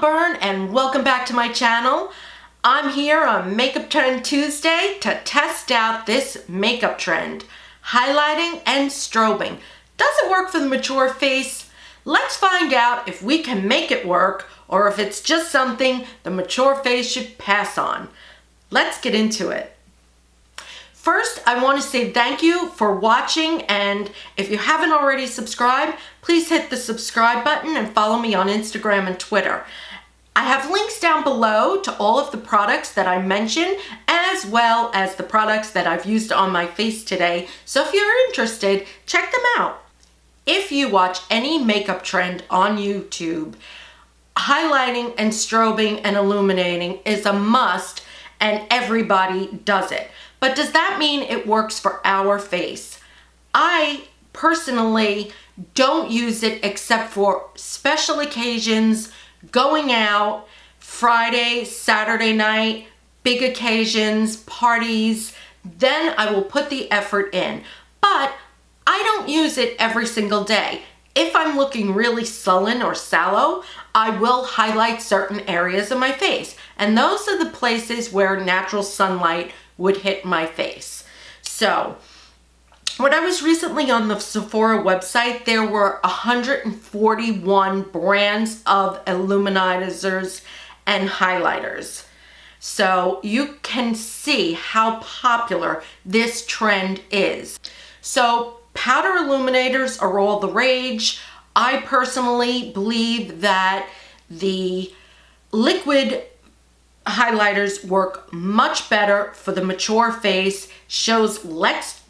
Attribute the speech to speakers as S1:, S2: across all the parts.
S1: Bern and welcome back to my channel. I'm here on Makeup Trend Tuesday to test out this makeup trend, highlighting and strobing. Does it work for the mature face? Let's find out if we can make it work or if it's just something the mature face should pass on. Let's get into it. First, I want to say thank you for watching, and if you haven't already subscribed, please hit the subscribe button and follow me on Instagram and Twitter. I have links down below to all of the products that I mentioned, as well as the products that I've used on my face today, so if you're interested, check them out. If you watch any makeup trend on YouTube, highlighting and strobing and illuminating is a must, and everybody does it. But does that mean it works for our face? I personally don't use it except for special occasions, going out, Friday, Saturday night, big occasions, parties. Then I will put the effort in. But I don't use it every single day. If I'm looking really sullen or sallow, I will highlight certain areas of my face. And those are the places where natural sunlight would hit my face. So, when I was recently on the Sephora website, there were 141 brands of illuminizers and highlighters. So, you can see how popular this trend is. So, powder illuminators are all the rage. I personally believe that the liquid highlighters work much better for the mature face, shows less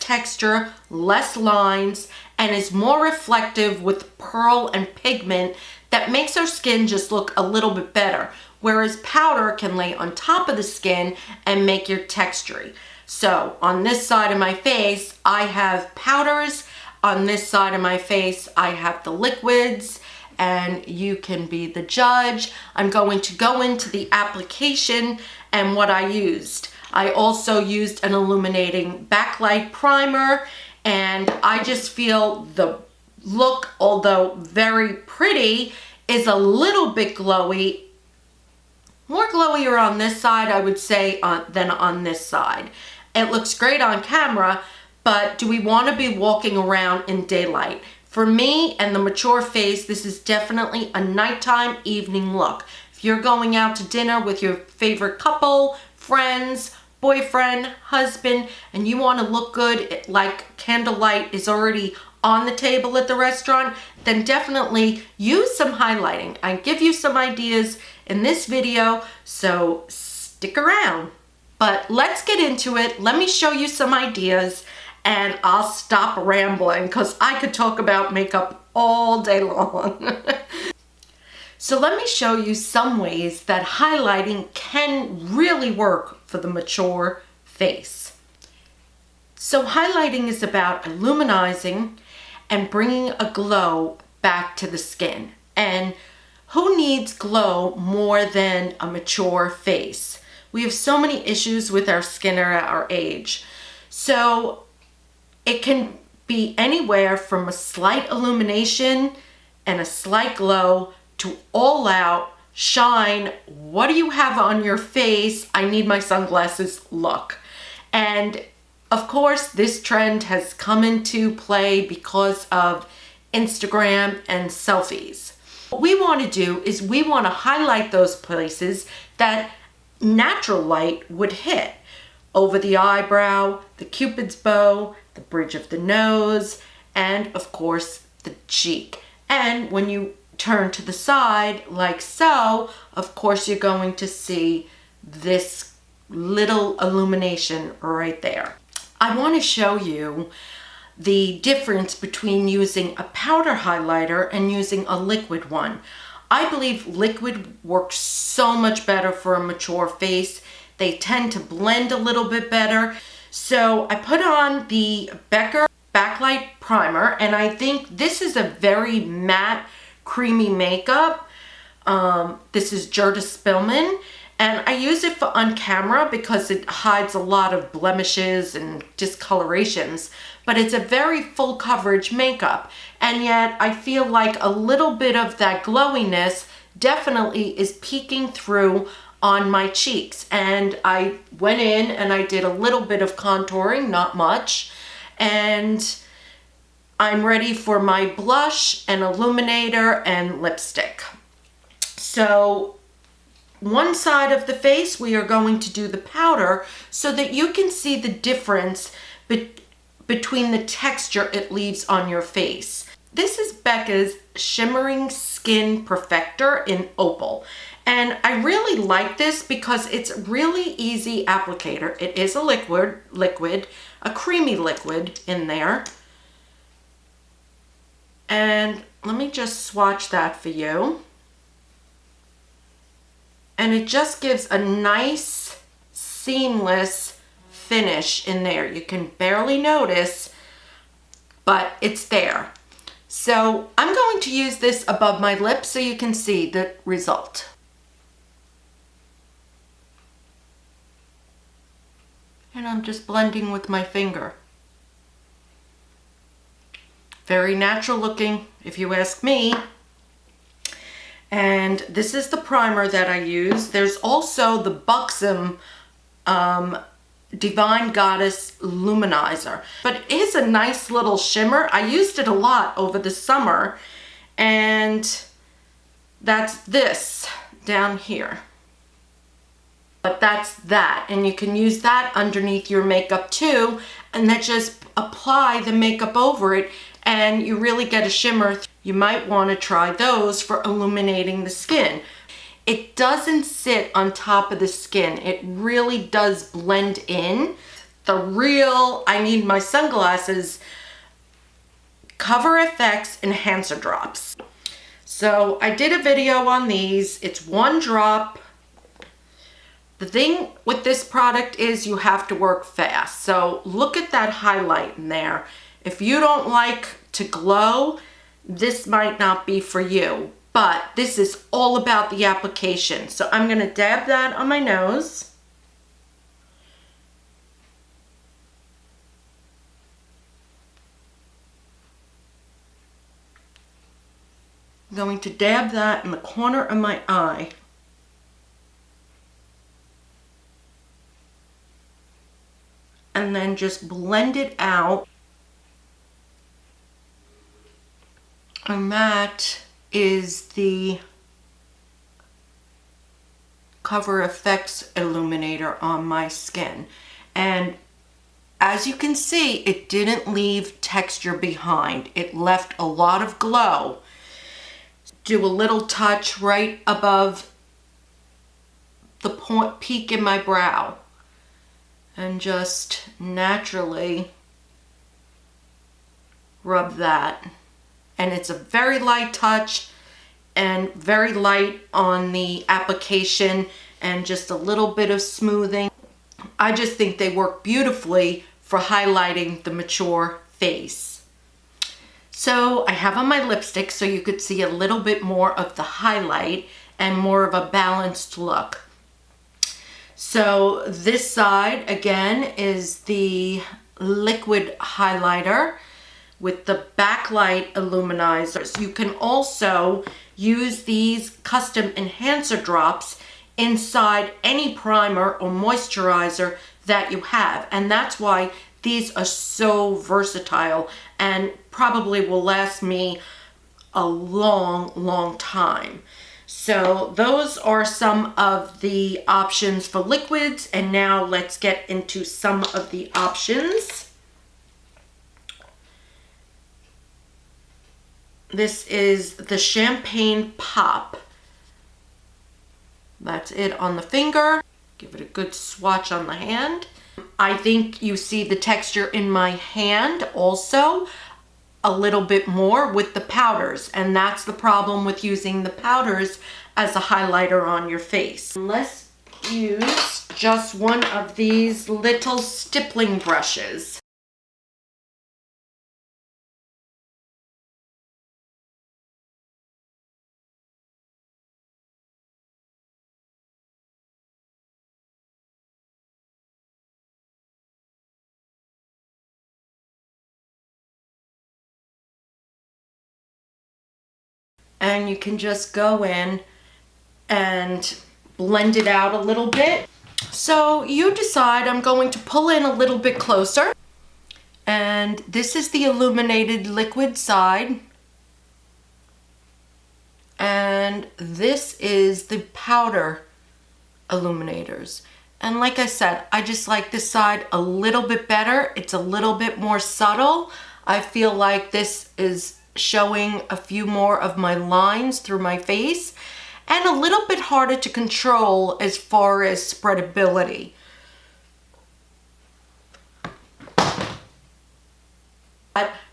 S1: texture, less lines, and is more reflective with pearl and pigment that makes our skin just look a little bit better, whereas powder can lay on top of the skin and make your textury. So on this side of my face, I have powders. On this side of my face, I have the liquids, and you can be the judge. I'm going to go into the application and what I used. I also used an illuminating backlight primer, and I just feel the look, although very pretty, is a little bit glowy. More glowier on this side, I would say, than on this side. It looks great on camera, but do we want to be walking around in daylight? For me and the mature face, this is definitely a nighttime evening look. If you're going out to dinner with your favorite couple, friends, boyfriend, husband, and you want to look good like candlelight is already on the table at the restaurant, then definitely use some highlighting. I give you some ideas in this video, so stick around. But let's get into it. Let me show you some ideas, and I'll stop rambling because I could talk about makeup all day long. So let me show you some ways that highlighting can really work for the mature face. So highlighting is about illuminizing and bringing a glow back to the skin. And who needs glow more than a mature face? We have so many issues with our skin at our age. So it can be anywhere from a slight illumination and a slight glow to all out, shine, what do you have on your face? I need my sunglasses look. And of course, this trend has come into play because of Instagram and selfies. What we want to do is we want to highlight those places that natural light would hit. Over the eyebrow, the cupid's bow, the bridge of the nose, and of course the cheek. And when you turn to the side like so, of course you're going to see this little illumination right there. I want to show you the difference between using a powder highlighter and using a liquid one. I believe liquid works so much better for a mature face. They tend to blend a little bit better. So I put on the Becca Backlight Primer, and I think this is a very matte, creamy makeup. This is Gerda Spillman, and I use it for on camera because it hides a lot of blemishes and discolorations, but it's a very full coverage makeup, and yet I feel like a little bit of that glowiness definitely is peeking through on my cheeks. And I went in and I did a little bit of contouring, not much. And I'm ready for my blush and illuminator and lipstick. So one side of the face, we are going to do the powder so that you can see the difference between the texture it leaves on your face. This is Becca's Shimmering Skin Perfector in Opal. And I really like this because it's really easy applicator. It is a liquid, a creamy liquid in there. And let me just swatch that for you. And it just gives a nice, seamless finish in there. You can barely notice, but it's there. So I'm going to use this above my lips so you can see the result. And I'm just blending with my finger. Very natural looking, if you ask me. And this is the primer that I use. There's also the BoxyCharm Divine Goddess Luminizer. But it is a nice little shimmer. I used it a lot over the summer. And that's this down here. But that's that. And you can use that underneath your makeup too. And then just apply the makeup over it. And you really get a shimmer. You might want to try those for illuminating the skin. It doesn't sit on top of the skin. It really does blend in. The real, I need my sunglasses, Cover FX Enhancer Drops. So I did a video on these. It's one drop. The thing with this product is you have to work fast. So look at that highlight in there. If you don't like to glow, this might not be for you, but this is all about the application. So I'm gonna dab that on my nose. I'm going to dab that in the corner of my eye. And then just blend it out. And that is the Cover FX Illuminator on my skin. And as you can see, it didn't leave texture behind. It left a lot of glow. Do a little touch right above the peak in my brow. And just naturally rub that. And it's a very light touch and very light on the application and just a little bit of smoothing. I just think they work beautifully for highlighting the mature face. So I have on my lipstick so you could see a little bit more of the highlight and more of a balanced look. So this side again is the liquid highlighter with the Backlight Illuminizers. You can also use these custom enhancer drops inside any primer or moisturizer that you have. And that's why these are so versatile and probably will last me a long, long time. So those are some of the options for liquids. And now let's get into some of the options. This is the Champagne Pop. That's it on the finger. Give it a good swatch on the hand. I think you see the texture in my hand also a little bit more with the powders, and that's the problem with using the powders as a highlighter on your face. Let's use just one of these little stippling brushes. And you can just go in and blend it out a little bit. So you decide. I'm going to pull in a little bit closer. And this is the illuminated liquid side. And this is the powder illuminators. And like I said, I just like this side a little bit better. It's a little bit more subtle. I feel like this is showing a few more of my lines through my face and a little bit harder to control as far as spreadability.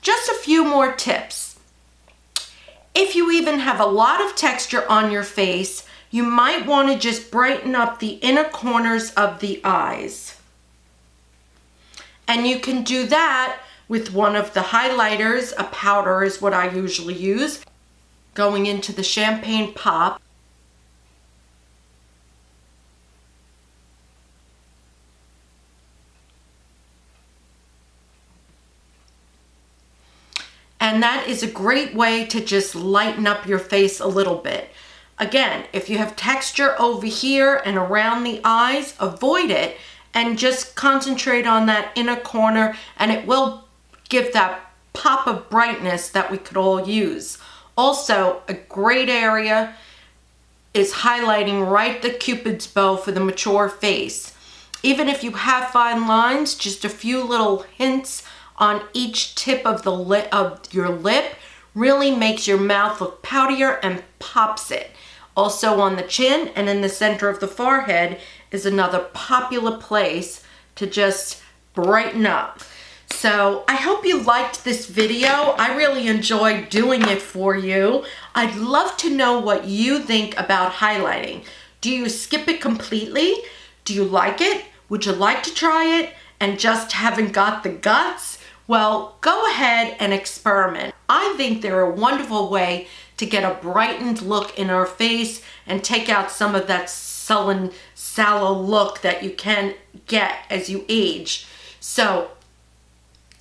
S1: Just a few more tips. If you even have a lot of texture on your face, you might want to just brighten up the inner corners of the eyes. And you can do that with one of the highlighters. A powder is what I usually use. Going into the Champagne Pop. And that is a great way to just lighten up your face a little bit. Again, if you have texture over here and around the eyes, avoid it and just concentrate on that inner corner, and it will give that pop of brightness that we could all use. Also, a great area is highlighting right the Cupid's bow for the mature face. Even if you have fine lines, just a few little hints on each tip of your lip really makes your mouth look poutier and pops it. Also on the chin and in the center of the forehead is another popular place to just brighten up. So I hope you liked this video. I really enjoyed doing it for you. I'd love to know what you think about highlighting. Do you skip it completely? Do you like it? Would you like to try it and just haven't got the guts? Well, go ahead and experiment. I think they're a wonderful way to get a brightened look in our face and take out some of that sullen, sallow look that you can get as you age. So,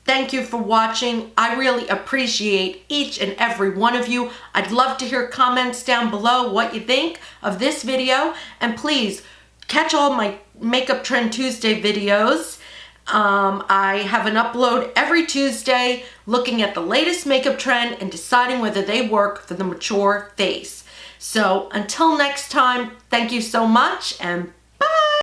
S1: thank you for watching. I really appreciate each and every one of you. I'd love to hear comments down below what you think of this video. And please, catch all my Makeup Trend Tuesday videos. I have an upload every Tuesday looking at the latest makeup trend and deciding whether they work for the mature face. So until next time, thank you so much and